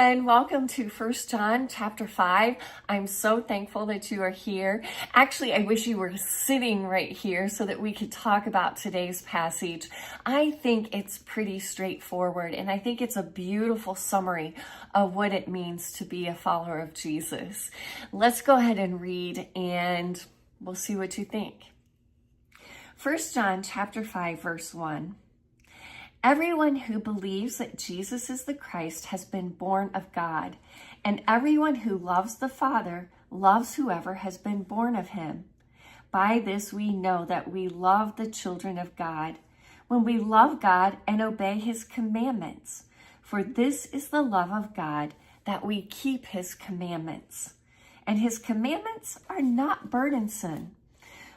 everyone. Welcome to 1 John chapter 5. I'm so thankful that you are here. Actually, I wish you were sitting right here so that we could talk about today's passage. I think it's pretty straightforward, and I think it's a beautiful summary of what it means to be a follower of Jesus. Let's go ahead and read, and we'll see what you think. 1 John chapter 5, verse 1. Everyone who believes that Jesus is the Christ has been born of God, and everyone who loves the Father loves whoever has been born of him. By this we know that we love the children of God, when we love God and obey his commandments. For this is the love of God, that we keep his commandments. And his commandments are not burdensome.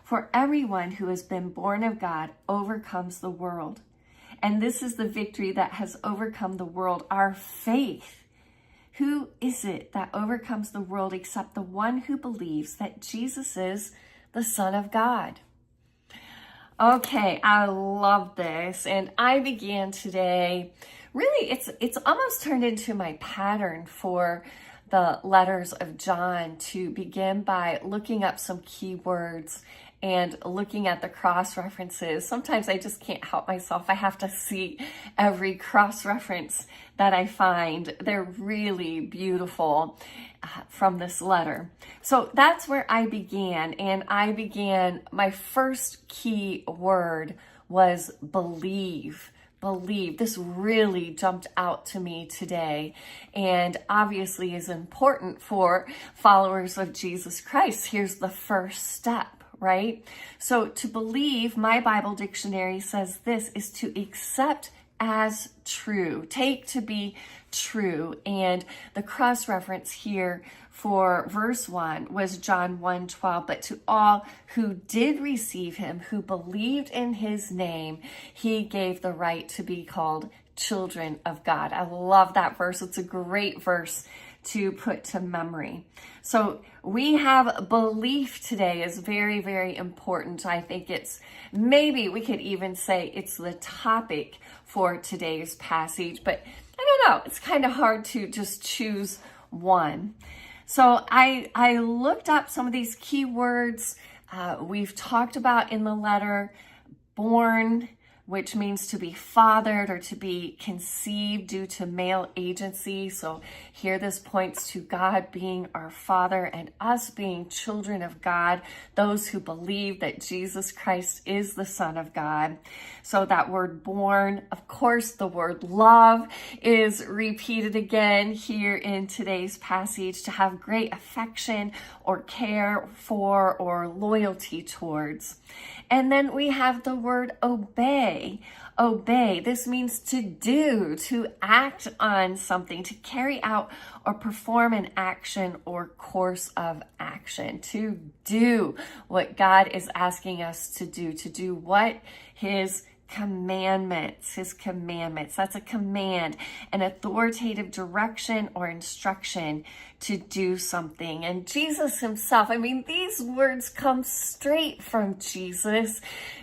For everyone who has been born of God overcomes the world. And this is the victory that has overcome the world, our faith. Who is it that overcomes the world except the one who believes that Jesus is the Son of God? Okay, I love this. And I began today, really, it's almost turned into my pattern for the letters of John to begin by looking up some key words and looking at the cross references. Sometimes I just can't help myself. I have to see every cross reference that I find. They're really beautiful from this letter. So that's where I began. And my first key word was believe. Believe. This really jumped out to me today, and obviously is important for followers of Jesus Christ. Here's the first step, right? So to believe, my Bible dictionary says this is to accept as true, take to be true. And the cross reference here for verse 1 was John 1:12. But to all who did receive him, who believed in his name, he gave the right to be called children of God. I love that verse. It's a great verse to put to memory. So we have belief today is very, very important. I think maybe we could even say it's the topic for today's passage, but I don't know, it's kind of hard to just choose one. So I looked up some of these key words we've talked about in the letter. Born, which means to be fathered or to be conceived due to male agency. So here this points to God being our Father and us being children of God, those who believe that Jesus Christ is the Son of God. So that word born, of course, the word love is repeated again here in today's passage, to have great affection or care for or loyalty towards. And then we have the word obey. Obey. This means to do, to act on something, to carry out or perform an action or course of action, to do what God is asking us to do what? His commandments. That's a command, an authoritative direction or instruction to do something. And Jesus himself, these words come straight from Jesus.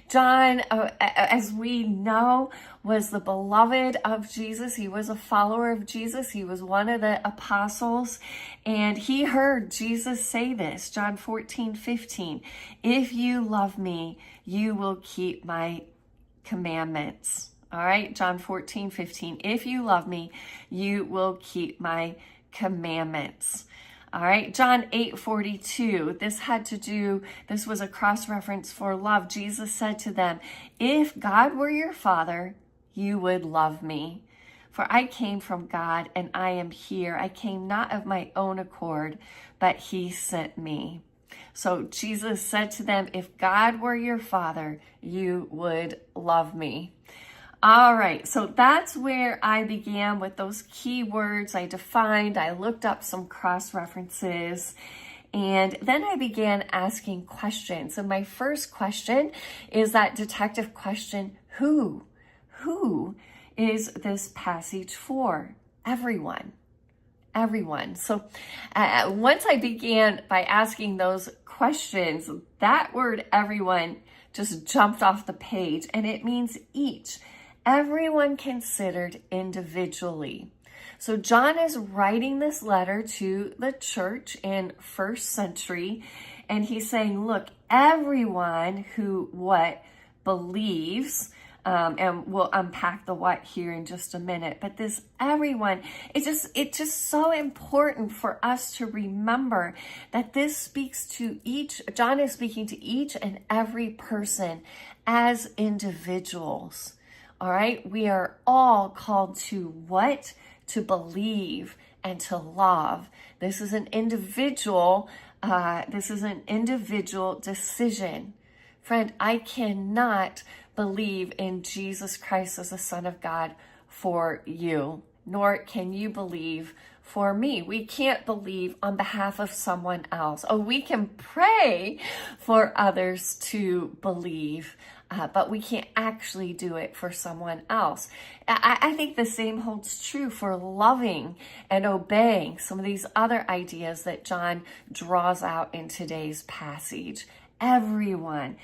John, as we know, was the beloved of Jesus. He was a follower of Jesus. He was one of the apostles, and he heard Jesus say this, John 14:15, if you love me, you will keep my commandments. All right, John 14:15. If you love me, you will keep my commandments. All right, John 8:42. This was a cross reference for love. Jesus said to them, if God were your Father, you would love me. For I came from God and I am here. I came not of my own accord, but he sent me. So Jesus said to them, if God were your Father, you would love me. All right, so that's where I began with those key words I defined. I looked up some cross references, and then I began asking questions. And my first question is that detective question, who? Who is this passage for? Everyone. So once I began by asking those questions, that word everyone just jumped off the page, and it means each. Everyone considered individually. So John is writing this letter to the church in first century, and he's saying, look, everyone who believes, and we'll unpack the what here in just a minute, but this everyone, it's just so important for us to remember that this speaks to John is speaking to each and every person as individuals. All right, we are all called to what? To believe and to love. This is an individual decision. Friend, I cannot believe in Jesus Christ as the Son of God for you, nor can you believe for me. We can't believe on behalf of someone else. Oh, we can pray for others to believe, but we can't actually do it for someone else. I think the same holds true for loving and obeying, some of these other ideas that John draws out in today's passage. Everyone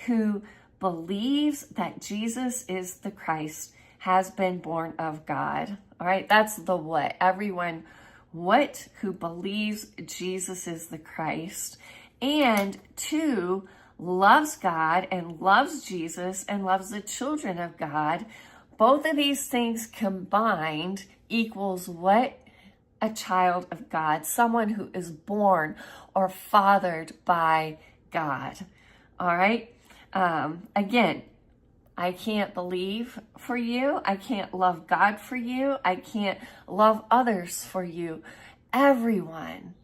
who believes that Jesus is the Christ has been born of God. All right, that's the what. Everyone who believes Jesus is the Christ, and 2, loves God and loves Jesus and loves the children of God. Both of these things combined equals what? A child of God, someone who is born or fathered by God. All right. Again, I can't believe for you. I can't love God for you. I can't love others for you. Everyone,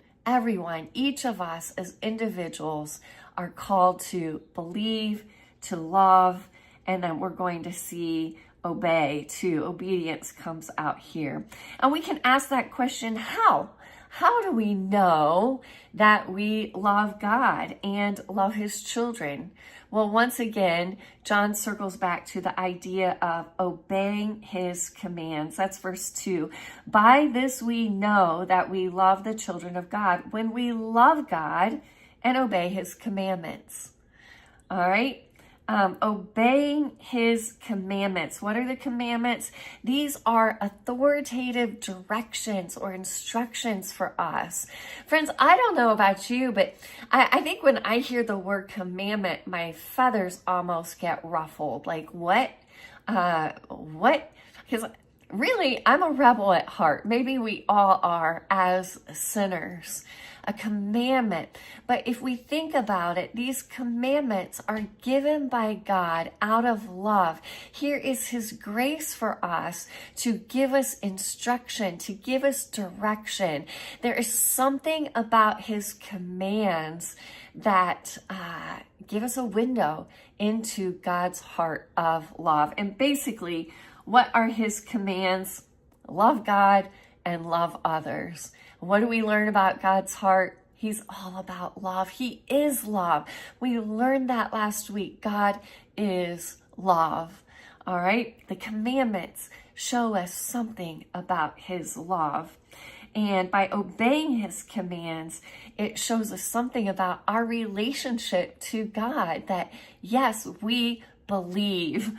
each of us as individuals are called to believe, to love, and then we're going to see obey too. Obedience comes out here. And we can ask that question, how? How do we know that we love God and love his children? Well, once again, John circles back to the idea of obeying his commands. That's verse 2. By this we know that we love the children of God, when we love God and obey his commandments. All right? Obeying his commandments. What are the commandments? These are authoritative directions or instructions for us. Friends, I don't know about you, but I think when I hear the word commandment, my feathers almost get ruffled. Like, what? Because really, I'm a rebel at heart. Maybe we all are as sinners. A commandment. But if we think about it, these commandments are given by God out of love. Here is his grace for us to give us instruction, to give us direction. There is something about his commands that give us a window into God's heart of love. And basically, what are his commands? Love God and love others. What do we learn about God's heart? He's all about love. He is love. We learned that last week. God is love. All right? The commandments show us something about his love. And by obeying his commands, it shows us something about our relationship to God. That yes, we believe,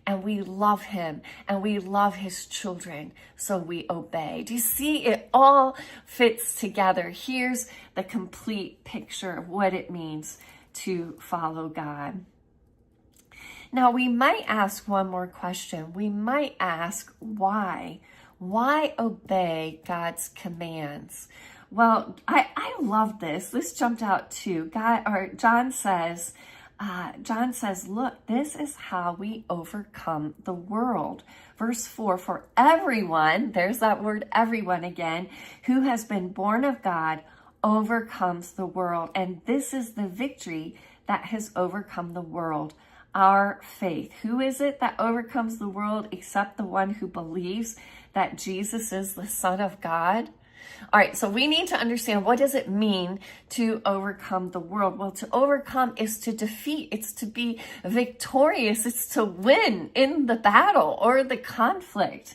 and we love him, and we love his children, so we obey. Do you see? It all fits together. Here's the complete picture of what it means to follow God. Now, we might ask one more question. We might ask, why? Why obey God's commands? Well, I love this. This jumped out too. John says, look, this is how we overcome the world. Verse 4, for everyone, there's that word everyone again, who has been born of God overcomes the world. And this is the victory that has overcome the world, our faith. Who is it that overcomes the world except the one who believes that Jesus is the Son of God? All right, so we need to understand, what does it mean to overcome the world? Well, to overcome is to defeat. It's to be victorious. It's to win in the battle or the conflict.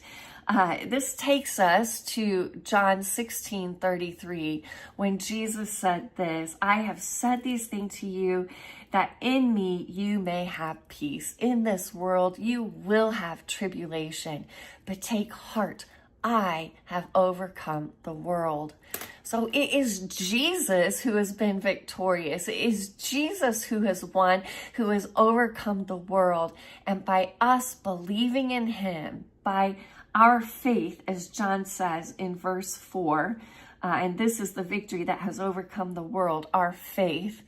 This takes us to John 16:33, when Jesus said this, I have said these things to you, that in me you may have peace. In this world you will have tribulation, but take heart, I have overcome the world. So it is Jesus who has been victorious. It is Jesus who has won, who has overcome the world. And by us believing in him, by our faith, as John says in verse 4, and this is the victory that has overcome the world, our faith,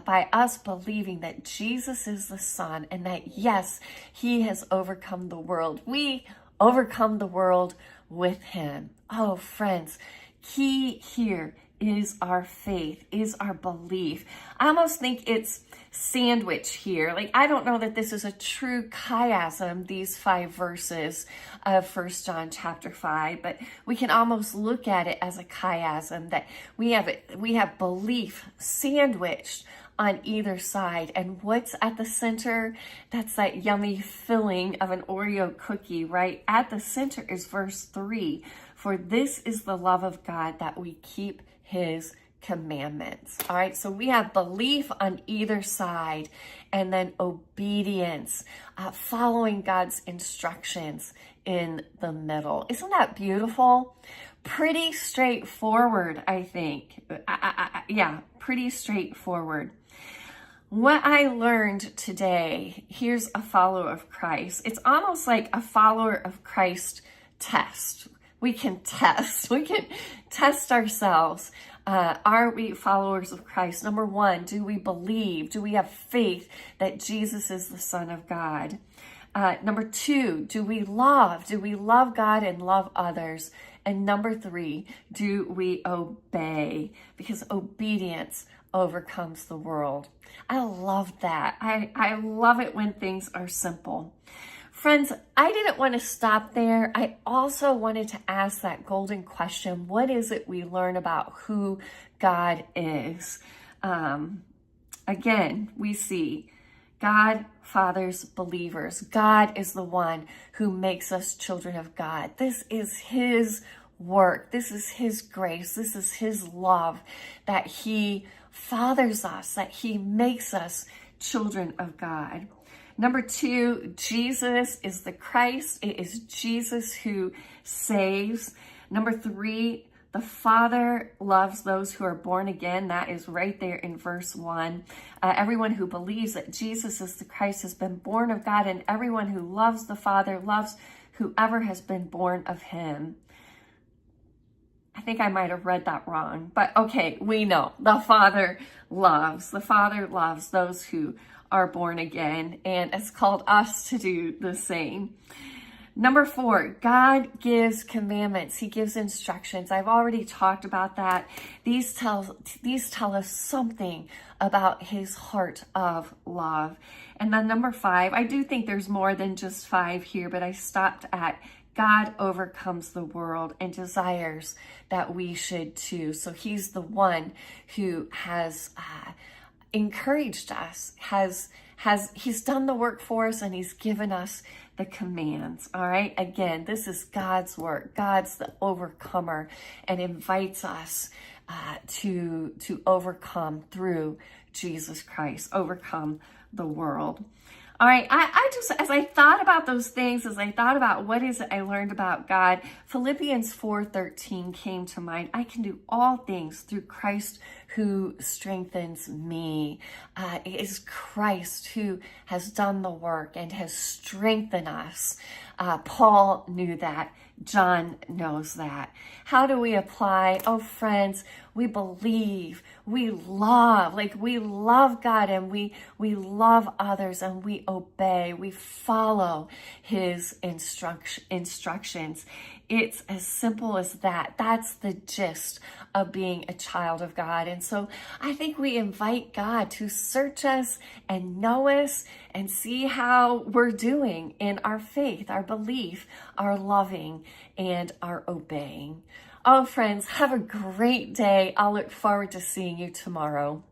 by us believing that Jesus is the Son and that, yes, he has overcome the world. We overcome the world with him. Oh, friends, key here is our faith, is our belief. I almost think it's sandwich here. Like, I don't know that this is a true chiasm, these 5 verses of 1 John chapter 5, but we can almost look at it as a chiasm, that we have belief sandwiched on either side. And what's at the center? That's that yummy filling of an Oreo cookie, right? At the center is verse 3. For this is the love of God, that we keep his commandments. All right, so we have belief on either side, and then obedience, following God's instructions in the middle. Isn't that beautiful? Pretty straightforward, I think. Yeah, pretty straightforward. What I learned today, here's a follower of Christ. It's almost like a follower of Christ test. We can test ourselves. Are we followers of Christ? Number 1, do we believe? Do we have faith that Jesus is the Son of God? Number 2, do we love? Do we love God and love others? And number 3, do we obey? Because obedience overcomes the world. I love that. I love it when things are simple. Friends, I didn't want to stop there. I also wanted to ask that golden question. What is it we learn about who God is? Again, we see God fathers believers. God is the one who makes us children of God. This is his work. This is his grace. This is his love, that he fathers us, that he makes us children of God. Number 2, Jesus is the Christ. It is Jesus who saves. Number 3, the Father loves those who are born again. That is right there in verse 1. Everyone who believes that Jesus is the Christ has been born of God, and everyone who loves the Father loves whoever has been born of him. I think I might have read that wrong, but okay, we know the Father loves those who are born again, and it's called us to do the same. Number 4, God gives commandments. He gives instructions. I've already talked about that. These tell us something about his heart of love. And then number 5, I do think there's more than just 5 here, but I stopped at God overcomes the world and desires that we should too. So he's the one who has encouraged us, he's done the work for us, and he's given us the commands. All right, again, this is God's work. God's the overcomer and invites us to overcome through Jesus Christ, overcome the world. All right, I just, as I thought about those things, as I thought about what is it I learned about God, Philippians 4:13 came to mind. I can do all things through Christ who strengthens me. It is Christ who has done the work and has strengthened us. Paul knew that. John knows that. How do we apply? Oh, friends, we believe, we love God, and we love others, and we obey, we follow his instructions. It's as simple as that. That's the gist of being a child of God. And so I think we invite God to search us and know us and see how we're doing in our faith, our belief, our loving, and our obeying. Oh, friends, have a great day. I'll look forward to seeing you tomorrow.